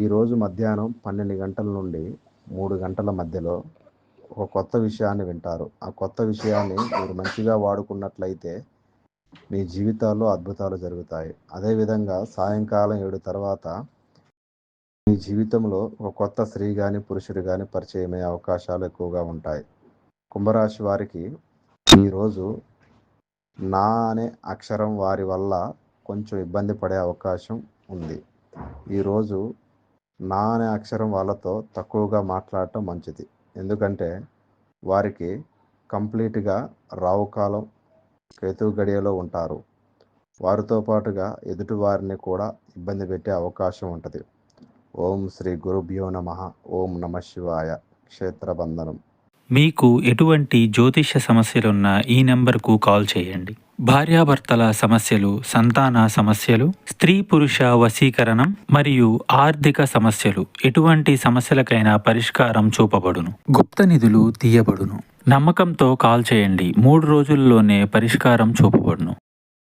ఈరోజు మధ్యాహ్నం 12 గంటల నుండి 3 గంటల మధ్యలో ఒక కొత్త విషయాన్ని వింటారు. ఆ కొత్త విషయాన్ని మీరు మంచిగా వాడుకున్నట్లయితే మీ జీవితాల్లో అద్భుతాలు జరుగుతాయి. అదేవిధంగా సాయంకాలం 7 తర్వాత మీ జీవితంలో ఒక కొత్త స్త్రీ కానీ పురుషుడు కానీ పరిచయమయ్యే అవకాశాలు ఎక్కువగా ఉంటాయి. కుంభరాశి వారికి ఈరోజు నా అనే అక్షరం వారి వల్ల కొంచెం ఇబ్బంది పడే అవకాశం ఉంది. ఈరోజు నా అనే అక్షరం వాళ్ళతో తక్కువగా మాట్లాడటం మంచిది. ఎందుకంటే వారికి కంప్లీట్గా రావుకాలం కేతు గడియలో ఉంటారు. వారితో పాటుగా ఎదుటి వారిని కూడా ఇబ్బంది పెట్టే అవకాశం ఉంటుంది. ఓం శ్రీ గురుభ్యో నమః. ఓం నమ శివాయ. క్షేత్రబంధనం. మీకు ఎటువంటి జ్యోతిష్య సమస్యలున్నా ఈ నెంబర్కు కాల్ చేయండి. భార్యాభర్తల సమస్యలు, సంతాన సమస్యలు, స్త్రీ పురుష వశీకరణం మరియు ఆర్థిక సమస్యలు, ఎటువంటి సమస్యలకైనా పరిష్కారం చూపబడును. గుప్త నిధులు తీయబడును. నమ్మకంతో కాల్ చేయండి. 3 రోజుల్లోనే పరిష్కారం చూపబడును.